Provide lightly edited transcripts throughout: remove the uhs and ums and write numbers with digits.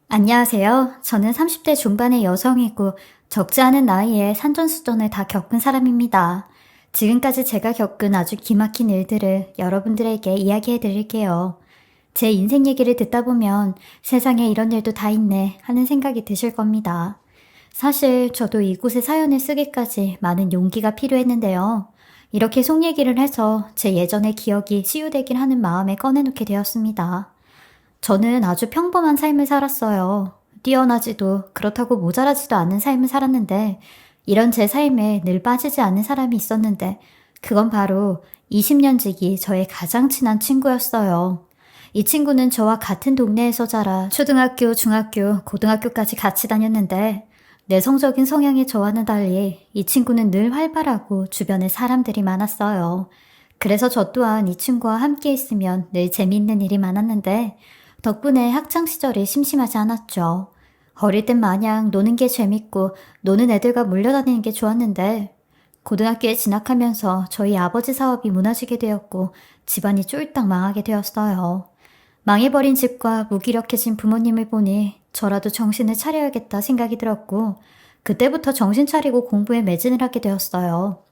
안녕하세요. 저는 30대 중반의 여성이고 적지 않은 나이에 산전수전을 다 겪은 사람입니다. 지금까지 제가 겪은 아주 기막힌 일들을 여러분들에게 이야기해 드릴게요. 제 인생 얘기를 듣다 보면 세상에 이런 일도 다 있네 하는 생각이 드실 겁니다. 사실 저도 이곳에 사연을 쓰기까지 많은 용기가 필요했는데요. 이렇게 속 얘기를 해서 제 예전의 기억이 치유되길 하는 마음에 꺼내놓게 되었습니다. 저는 아주 평범한 삶을 살았어요. 뛰어나지도 그렇다고 모자라지도 않은 삶을 살았는데 이런 제 삶에 늘 빠지지 않는 사람이 있었는데 그건 바로 20년지기 저의 가장 친한 친구였어요. 이 친구는 저와 같은 동네에서 자라 초등학교, 중학교, 고등학교까지 같이 다녔는데 내성적인 성향의 저와는 달리 이 친구는 늘 활발하고 주변에 사람들이 많았어요. 그래서 저 또한 이 친구와 함께 있으면 늘 재미있는 일이 많았는데 덕분에 학창시절이 심심하지 않았죠. 어릴 땐 마냥 노는 게 재밌고 노는 애들과 몰려다니는 게 좋았는데 고등학교에 진학하면서 저희 아버지 사업이 무너지게 되었고 집안이 쫄딱 망하게 되었어요. 망해버린 집과 무기력해진 부모님을 보니 저라도 정신을 차려야겠다 생각이 들었고 그때부터 정신 차리고 공부에 매진을 하게 되었어요.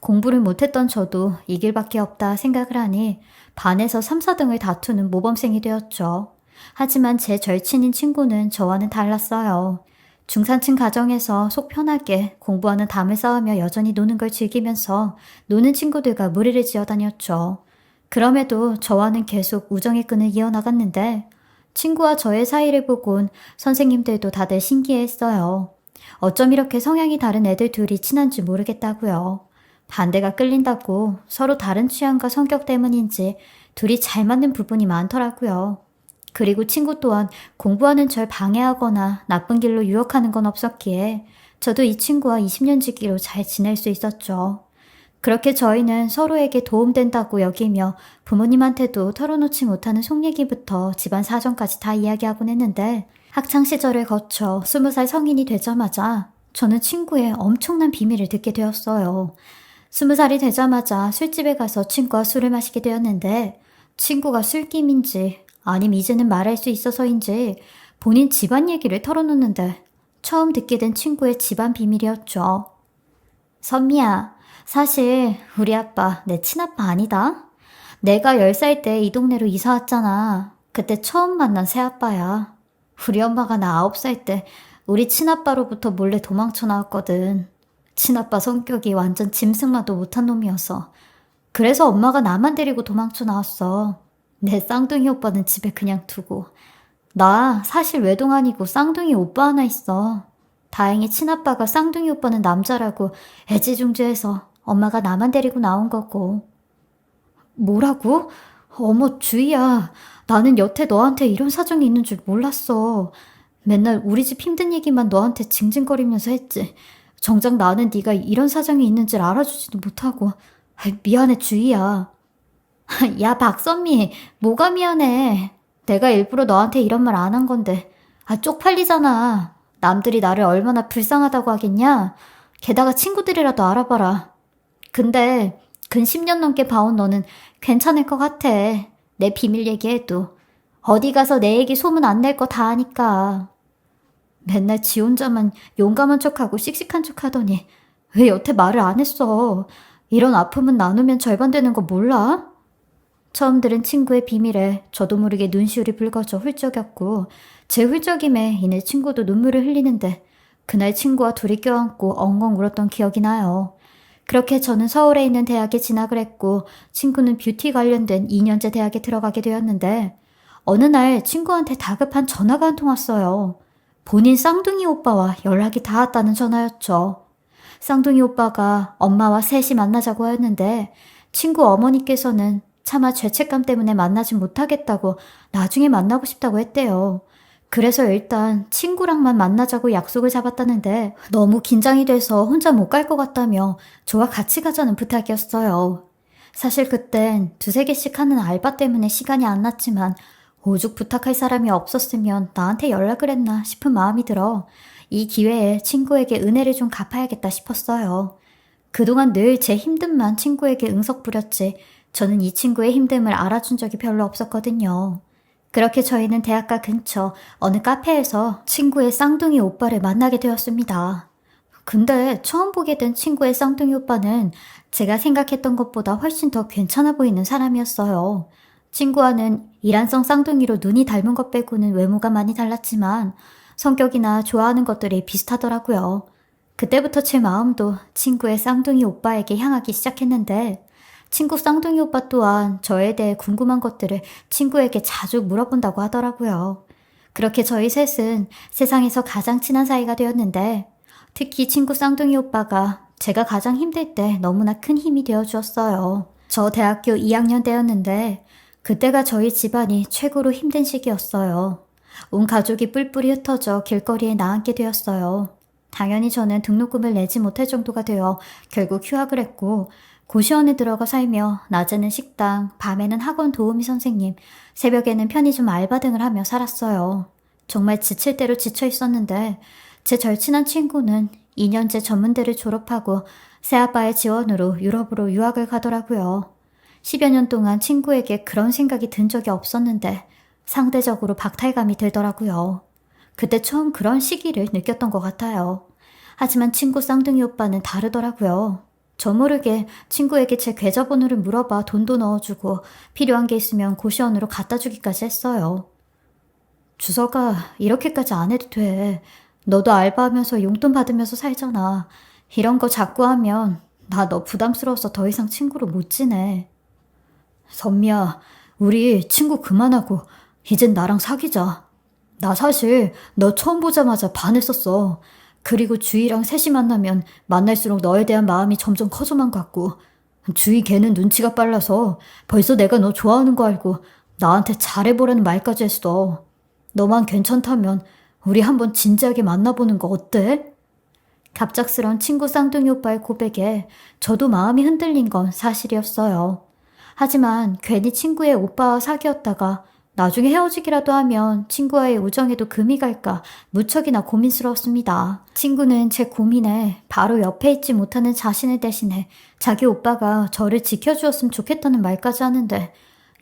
공부를 못했던 저도 이 길밖에 없다 생각을 하니 반에서 3, 4등을 다투는 모범생이 되었죠. 하지만 제 절친인 친구는 저와는 달랐어요. 중산층 가정에서 속 편하게 공부하는 담을 쌓으며 여전히 노는 걸 즐기면서 노는 친구들과 무리를 지어 다녔죠. 그럼에도 저와는 계속 우정의 끈을 이어나갔는데 친구와 저의 사이를 보곤 선생님들도 다들 신기해했어요. 어쩜 이렇게 성향이 다른 애들 둘이 친한지 모르겠다고요. 반대가 끌린다고 서로 다른 취향과 성격 때문인지 둘이 잘 맞는 부분이 많더라고요. 그리고 친구 또한 공부하는 절 방해하거나 나쁜 길로 유혹하는 건 없었기에 저도 이 친구와 20년 지기로 잘 지낼 수 있었죠. 그렇게 저희는 서로에게 도움된다고 여기며 부모님한테도 털어놓지 못하는 속 얘기부터 집안 사정까지 다 이야기하곤 했는데 학창 시절을 거쳐 20살 성인이 되자마자 저는 친구의 엄청난 비밀을 듣게 되었어요. 20살이 되자마자 술집에 가서 친구와 술을 마시게 되었는데 친구가 술김인지 아님 이제는 말할 수 있어서인지 본인 집안 얘기를 털어놓는데 처음 듣게 된 친구의 집안 비밀이었죠. 선미야, 사실 우리 아빠 내 친아빠 아니다. 내가 10살 때 이 동네로 이사 왔잖아. 그때 처음 만난 새아빠야. 우리 엄마가 나 9살 때 우리 친아빠로부터 몰래 도망쳐 나왔거든. 친아빠 성격이 완전 짐승만도 못한 놈이어서. 그래서 엄마가 나만 데리고 도망쳐 나왔어. 내 쌍둥이 오빠는 집에 그냥 두고. 나 사실 외동 아니고 쌍둥이 오빠 하나 있어. 다행히 친아빠가 쌍둥이 오빠는 남자라고 애지중지해서 엄마가 나만 데리고 나온 거고. 뭐라고? 어머, 주희야. 나는 여태 너한테 이런 사정이 있는 줄 몰랐어. 맨날 우리 집 힘든 얘기만 너한테 징징거리면서 했지. 정작 나는 네가 이런 사정이 있는 줄 알아주지도 못하고. 미안해, 주희야. 야, 박선미, 뭐가 미안해. 내가 일부러 너한테 이런 말 안 한 건데. 쪽팔리잖아. 남들이 나를 얼마나 불쌍하다고 하겠냐? 게다가 친구들이라도 알아봐라. 근데 근 10년 넘게 봐온 너는 괜찮을 것 같아. 내 비밀 얘기해도. 어디 가서 내 얘기 소문 안 낼 거 다 아니까. 맨날 지 혼자만 용감한 척하고 씩씩한 척하더니 왜 여태 말을 안 했어? 이런 아픔은 나누면 절반되는 거 몰라? 처음 들은 친구의 비밀에 저도 모르게 눈시울이 붉어져 훌쩍였고 제 훌쩍임에 인해 친구도 눈물을 흘리는데 그날 친구와 둘이 껴안고 엉엉 울었던 기억이 나요. 그렇게 저는 서울에 있는 대학에 진학을 했고 친구는 뷰티 관련된 2년제 대학에 들어가게 되었는데 어느 날 친구한테 다급한 전화가 한 통 왔어요. 본인 쌍둥이 오빠와 연락이 닿았다는 전화였죠. 쌍둥이 오빠가 엄마와 셋이 만나자고 하였는데 친구 어머니께서는 차마 죄책감 때문에 만나진 못하겠다고 나중에 만나고 싶다고 했대요. 그래서 일단 친구랑만 만나자고 약속을 잡았다는데 너무 긴장이 돼서 혼자 못 갈 것 같다며 저와 같이 가자는 부탁이었어요. 사실 그땐 두세 개씩 하는 알바 때문에 시간이 안 났지만 오죽 부탁할 사람이 없었으면 나한테 연락을 했나 싶은 마음이 들어 이 기회에 친구에게 은혜를 좀 갚아야겠다 싶었어요. 그동안 늘 제 힘듦만 친구에게 응석 부렸지 저는 이 친구의 힘듦을 알아준 적이 별로 없었거든요. 그렇게 저희는 대학가 근처 어느 카페에서 친구의 쌍둥이 오빠를 만나게 되었습니다. 근데 처음 보게 된 친구의 쌍둥이 오빠는 제가 생각했던 것보다 훨씬 더 괜찮아 보이는 사람이었어요. 친구와는 이란성 쌍둥이로 눈이 닮은 것 빼고는 외모가 많이 달랐지만 성격이나 좋아하는 것들이 비슷하더라고요. 그때부터 제 마음도 친구의 쌍둥이 오빠에게 향하기 시작했는데 친구 쌍둥이 오빠 또한 저에 대해 궁금한 것들을 친구에게 자주 물어본다고 하더라고요. 그렇게 저희 셋은 세상에서 가장 친한 사이가 되었는데 특히 친구 쌍둥이 오빠가 제가 가장 힘들 때 너무나 큰 힘이 되어주었어요. 저 대학교 2학년 때였는데 그때가 저희 집안이 최고로 힘든 시기였어요. 온 가족이 뿔뿔이 흩어져 길거리에 나앉게 되었어요. 당연히 저는 등록금을 내지 못할 정도가 되어 결국 휴학을 했고 고시원에 들어가 살며 낮에는 식당, 밤에는 학원 도우미 선생님, 새벽에는 편의점 알바 등을 하며 살았어요. 정말 지칠 대로 지쳐 있었는데 제 절친한 친구는 2년제 전문대를 졸업하고 새아빠의 지원으로 유럽으로 유학을 가더라고요. 10여 년 동안 친구에게 그런 생각이 든 적이 없었는데 상대적으로 박탈감이 들더라고요. 그때 처음 그런 시기를 느꼈던 것 같아요. 하지만 친구 쌍둥이 오빠는 다르더라고요. 저 모르게 친구에게 제 계좌번호를 물어봐 돈도 넣어주고 필요한 게 있으면 고시원으로 갖다 주기까지 했어요. 주서가 이렇게까지 안 해도 돼. 너도 알바하면서 용돈 받으면서 살잖아. 이런 거 자꾸 하면 나 너 부담스러워서 더 이상 친구로 못 지내. 선미야, 우리 친구 그만하고 이젠 나랑 사귀자. 나 사실 너 처음 보자마자 반했었어. 그리고 주희랑 셋이 만나면 만날수록 너에 대한 마음이 점점 커져만 갔고 주희 걔는 눈치가 빨라서 벌써 내가 너 좋아하는 거 알고 나한테 잘해보라는 말까지 했어. 너만 괜찮다면 우리 한번 진지하게 만나보는 거 어때? 갑작스런 친구 쌍둥이 오빠의 고백에 저도 마음이 흔들린 건 사실이었어요. 하지만 괜히 친구의 오빠와 사귀었다가 나중에 헤어지기라도 하면 친구와의 우정에도 금이 갈까 무척이나 고민스러웠습니다. 친구는 제 고민에 바로 옆에 있지 못하는 자신을 대신해 자기 오빠가 저를 지켜주었으면 좋겠다는 말까지 하는데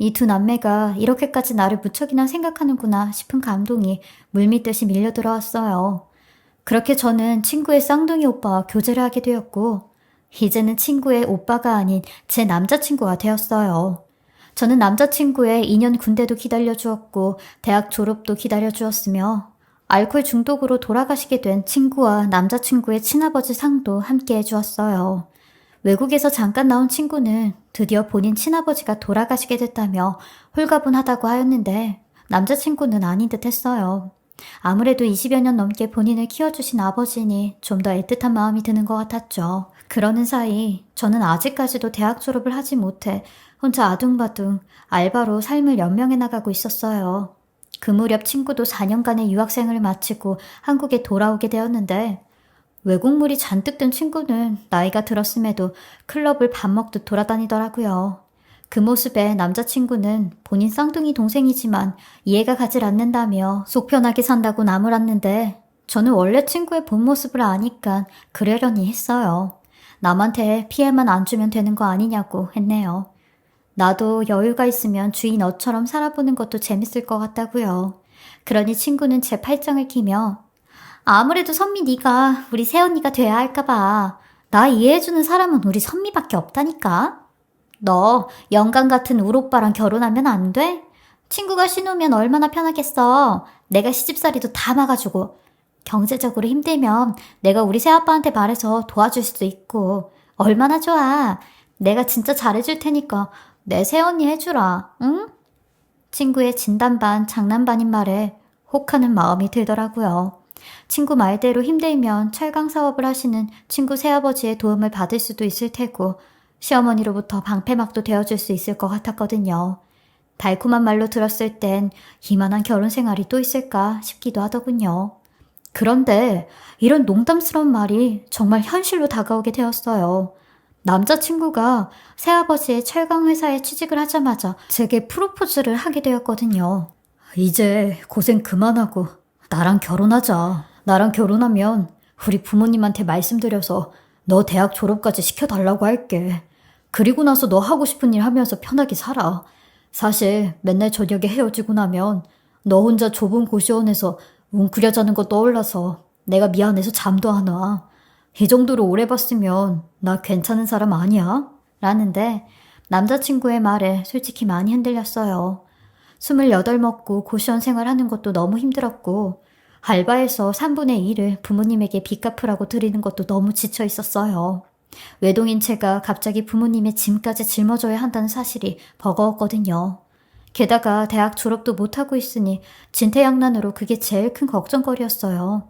이 두 남매가 이렇게까지 나를 무척이나 생각하는구나 싶은 감동이 물밀듯이 밀려들어왔어요. 그렇게 저는 친구의 쌍둥이 오빠와 교제를 하게 되었고 이제는 친구의 오빠가 아닌 제 남자친구가 되었어요. 저는 남자친구의 2년 군대도 기다려주었고 대학 졸업도 기다려주었으며 알코올 중독으로 돌아가시게 된 친구와 남자친구의 친아버지 상도 함께 해주었어요. 외국에서 잠깐 나온 친구는 드디어 본인 친아버지가 돌아가시게 됐다며 홀가분하다고 하였는데 남자친구는 아닌 듯 했어요. 아무래도 20여 년 넘게 본인을 키워주신 아버지니 좀 더 애틋한 마음이 드는 것 같았죠. 그러는 사이 저는 아직까지도 대학 졸업을 하지 못해 혼자 아둥바둥 알바로 삶을 연명해 나가고 있었어요. 그 무렵 친구도 4년간의 유학생을 마치고 한국에 돌아오게 되었는데 외국물이 잔뜩 든 친구는 나이가 들었음에도 클럽을 밥 먹듯 돌아다니더라고요. 그 모습에 남자친구는 본인 쌍둥이 동생이지만 이해가 가질 않는다며 속 편하게 산다고 나무랐는데 저는 원래 친구의 본 모습을 아니까 그러려니 했어요. 남한테 피해만 안 주면 되는 거 아니냐고 했네요. 나도 여유가 있으면 주희 너처럼 살아보는 것도 재밌을 것 같다고요. 그러니 친구는 제 팔짱을 끼며 아무래도 선미 네가 우리 새언니가 돼야 할까 봐. 나 이해해주는 사람은 우리 선미밖에 없다니까. 너 영감 같은 울 오빠랑 결혼하면 안 돼? 친구가 신우면 얼마나 편하겠어. 내가 시집살이도 다 막아주고. 경제적으로 힘들면 내가 우리 새아빠한테 말해서 도와줄 수도 있고. 얼마나 좋아. 내가 진짜 잘해줄 테니까 내 새언니 해주라. 응? 친구의 진담 반 장난 반인 말에 혹하는 마음이 들더라고요. 친구 말대로 힘들면 철강 사업을 하시는 친구 새아버지의 도움을 받을 수도 있을 테고 시어머니로부터 방패막도 되어줄 수 있을 것 같았거든요. 달콤한 말로 들었을 땐 이만한 결혼 생활이 또 있을까 싶기도 하더군요. 그런데 이런 농담스러운 말이 정말 현실로 다가오게 되었어요. 남자친구가 새아버지의 철강 회사에 취직을 하자마자 제게 프로포즈를 하게 되었거든요. 이제 고생 그만하고 나랑 결혼하자. 나랑 결혼하면 우리 부모님한테 말씀드려서 너 대학 졸업까지 시켜달라고 할게. 그리고 나서 너 하고 싶은 일 하면서 편하게 살아. 사실 맨날 저녁에 헤어지고 나면 너 혼자 좁은 고시원에서 웅크려 자는 거 떠올라서 내가 미안해서 잠도 안 와. 이 정도로 오래 봤으면 나 괜찮은 사람 아니야? 라는데 남자친구의 말에 솔직히 많이 흔들렸어요. 28 먹고 고시원 생활하는 것도 너무 힘들었고 알바에서 3분의 1을 부모님에게 빚 갚으라고 드리는 것도 너무 지쳐 있었어요. 외동인 제가 갑자기 부모님의 짐까지 짊어져야 한다는 사실이 버거웠거든요. 게다가 대학 졸업도 못하고 있으니 진퇴양난으로 그게 제일 큰 걱정거리였어요.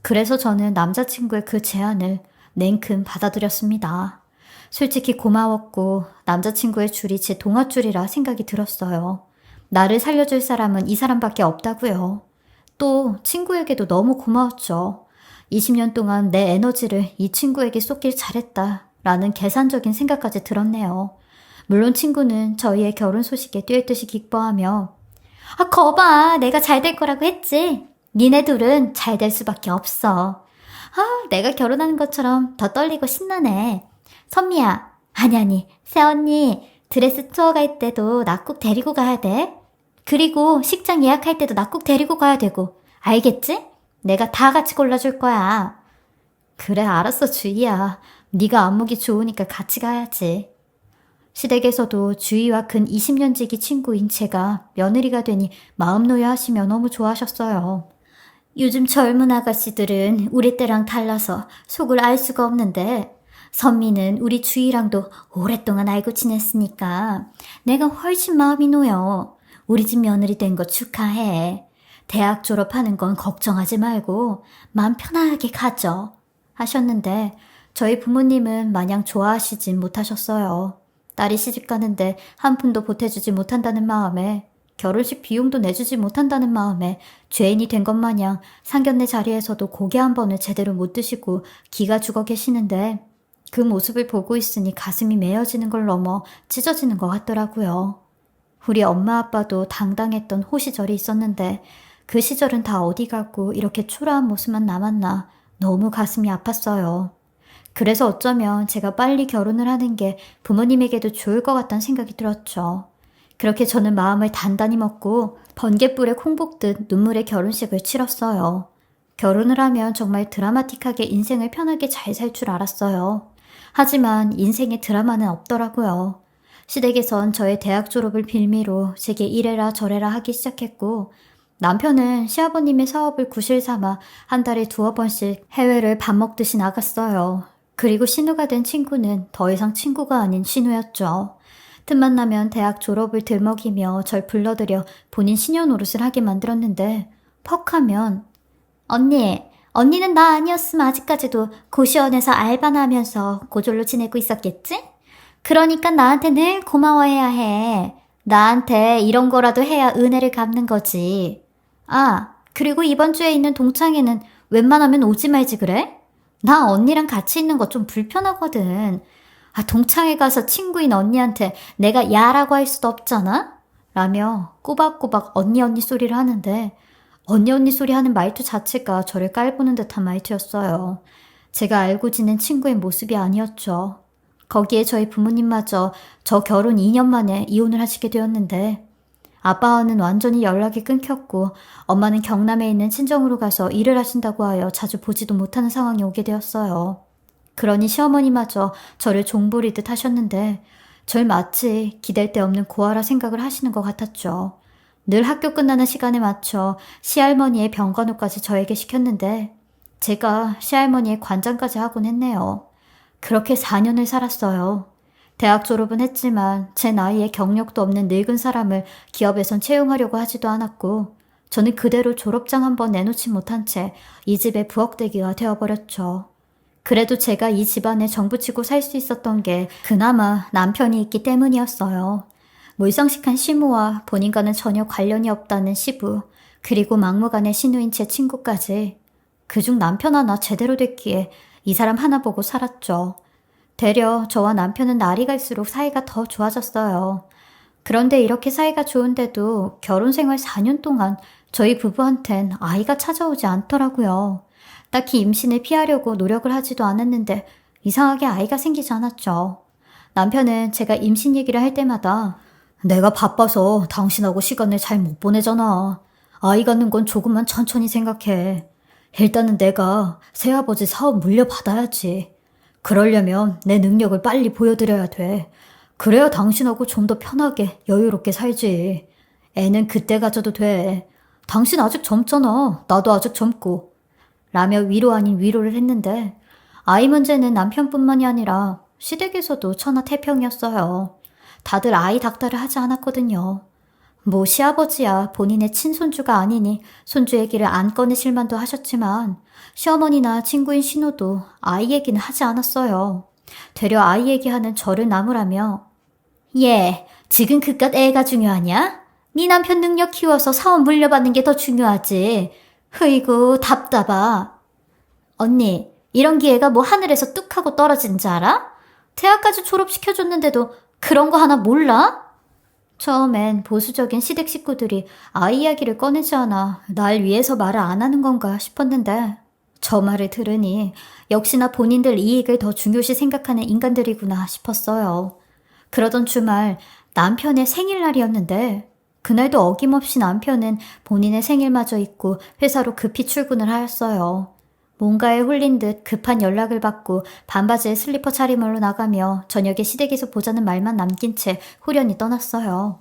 그래서 저는 남자친구의 그 제안을 냉큼 받아들였습니다. 솔직히 고마웠고 남자친구의 줄이 제 동아줄이라 생각이 들었어요. 나를 살려줄 사람은 이 사람밖에 없다고요. 또 친구에게도 너무 고마웠죠. 20년 동안 내 에너지를 이 친구에게 쏟길 잘했다 라는 계산적인 생각까지 들었네요. 물론 친구는 저희의 결혼 소식에 뛰어듯이 기뻐하며 거봐 내가 잘 될 거라고 했지. 니네 둘은 잘 될 수밖에 없어. 내가 결혼하는 것처럼 더 떨리고 신나네. 선미야 아니 새언니 드레스 투어 갈 때도 나 꼭 데리고 가야 돼. 그리고 식장 예약할 때도 나 꼭 데리고 가야 되고 알겠지? 내가 다 같이 골라줄 거야. 그래 알았어 주희야. 네가 안목이 좋으니까 같이 가야지. 시댁에서도 주희와 근 20년 지기 친구인 제가 며느리가 되니 마음 놓여 하시며 너무 좋아하셨어요. 요즘 젊은 아가씨들은 우리 때랑 달라서 속을 알 수가 없는데 선미는 우리 주희랑도 오랫동안 알고 지냈으니까 내가 훨씬 마음이 놓여. 우리 집 며느리 된 거 축하해. 대학 졸업하는 건 걱정하지 말고 마음 편하게 가져 하셨는데 저희 부모님은 마냥 좋아하시진 못하셨어요. 딸이 시집 가는데 한 푼도 보태주지 못한다는 마음에 결혼식 비용도 내주지 못한다는 마음에 죄인이 된 것 마냥 상견례 자리에서도 고개 한 번을 제대로 못 드시고 기가 죽어 계시는데 그 모습을 보고 있으니 가슴이 메어지는 걸 넘어 찢어지는 것 같더라고요. 우리 엄마 아빠도 당당했던 호시절이 있었는데 그 시절은 다 어디 가고 이렇게 초라한 모습만 남았나 너무 가슴이 아팠어요. 그래서 어쩌면 제가 빨리 결혼을 하는 게 부모님에게도 좋을 것 같다는 생각이 들었죠. 그렇게 저는 마음을 단단히 먹고 번갯불에 콩 볶듯 눈물의 결혼식을 치렀어요. 결혼을 하면 정말 드라마틱하게 인생을 편하게 잘 살 줄 알았어요. 하지만 인생에 드라마는 없더라고요. 시댁에선 저의 대학 졸업을 빌미로 제게 이래라 저래라 하기 시작했고 남편은 시아버님의 사업을 구실 삼아 한 달에 2-번씩 해외를 밥 먹듯이 나갔어요. 그리고 신우가 된 친구는 더 이상 친구가 아닌 신우였죠. 틈만 나면 대학 졸업을 들먹이며 절 불러들여 본인 시녀 노릇을 하게 만들었는데 퍽하면 언니는 나 아니었으면 아직까지도 고시원에서 알바나 하면서 고졸로 지내고 있었겠지? 그러니까 나한테 늘 고마워해야 해. 나한테 이런 거라도 해야 은혜를 갚는 거지. 그리고 이번 주에 있는 동창회는 웬만하면 오지 말지 그래? 나 언니랑 같이 있는 거 좀 불편하거든. 동창회 가서 친구인 언니한테 내가 야라고 할 수도 없잖아? 라며 꼬박꼬박 언니 소리를 하는데 언니 소리 하는 말투 자체가 저를 깔보는 듯한 말투였어요. 제가 알고 지낸 친구의 모습이 아니었죠. 거기에 저희 부모님마저 저 결혼 2년 만에 이혼을 하시게 되었는데 아빠와는 완전히 연락이 끊겼고 엄마는 경남에 있는 친정으로 가서 일을 하신다고 하여 자주 보지도 못하는 상황이 오게 되었어요. 그러니 시어머니마저 저를 종부리듯 하셨는데 절 마치 기댈 데 없는 고아라 생각을 하시는 것 같았죠. 늘 학교 끝나는 시간에 맞춰 시할머니의 병간호까지 저에게 시켰는데 제가 시할머니의 관장까지 하곤 했네요. 그렇게 4년을 살았어요. 대학 졸업은 했지만 제 나이에 경력도 없는 늙은 사람을 기업에선 채용하려고 하지도 않았고 저는 그대로 졸업장 한번 내놓지 못한 채 이 집의 부엌대기가 되어버렸죠. 그래도 제가 이 집안에 정부치고 살 수 있었던 게 그나마 남편이 있기 때문이었어요. 몰상식한 시모와 본인과는 전혀 관련이 없다는 시부, 그리고 막무가내 신우인 제 친구까지 그중 남편 하나 제대로 됐기에 이 사람 하나 보고 살았죠. 되려 저와 남편은 날이 갈수록 사이가 더 좋아졌어요. 그런데 이렇게 사이가 좋은데도 결혼 생활 4년 동안 저희 부부한텐 아이가 찾아오지 않더라고요. 딱히 임신을 피하려고 노력을 하지도 않았는데 이상하게 아이가 생기지 않았죠. 남편은 제가 임신 얘기를 할 때마다 내가 바빠서 당신하고 시간을 잘 못 보내잖아. 아이 갖는 건 조금만 천천히 생각해. 일단은 내가 새아버지 사업 물려받아야지. 그러려면 내 능력을 빨리 보여드려야 돼. 그래야 당신하고 좀 더 편하게 여유롭게 살지. 애는 그때 가져도 돼. 당신 아직 젊잖아. 나도 아직 젊고. 라며 위로 아닌 위로를 했는데 아이 문제는 남편뿐만이 아니라 시댁에서도 천하태평이었어요. 다들 아이 닥달을 하지 않았거든요. 뭐 시아버지야 본인의 친손주가 아니니 손주 얘기를 안 꺼내실 만도 하셨지만 시어머니나 친구인 신우도 아이 얘기는 하지 않았어요. 되려 아이 얘기하는 저를 나무라며 얘 지금 그깟 애가 중요하냐? 네 남편 능력 키워서 사업 물려받는 게 더 중요하지. 으이구 답답하. 언니 이런 기회가 뭐 하늘에서 뚝 하고 떨어진 줄 알아? 대학까지 졸업시켜줬는데도 그런 거 하나 몰라? 처음엔 보수적인 시댁 식구들이 아이 이야기를 꺼내지 않아 날 위해서 말을 안 하는 건가 싶었는데 저 말을 들으니 역시나 본인들 이익을 더 중요시 생각하는 인간들이구나 싶었어요. 그러던 주말 남편의 생일날이었는데 그날도 어김없이 남편은 본인의 생일마저 잊고 회사로 급히 출근을 하였어요. 뭔가에 홀린 듯 급한 연락을 받고 반바지에 슬리퍼 차림으로 나가며 저녁에 시댁에서 보자는 말만 남긴 채 후련히 떠났어요.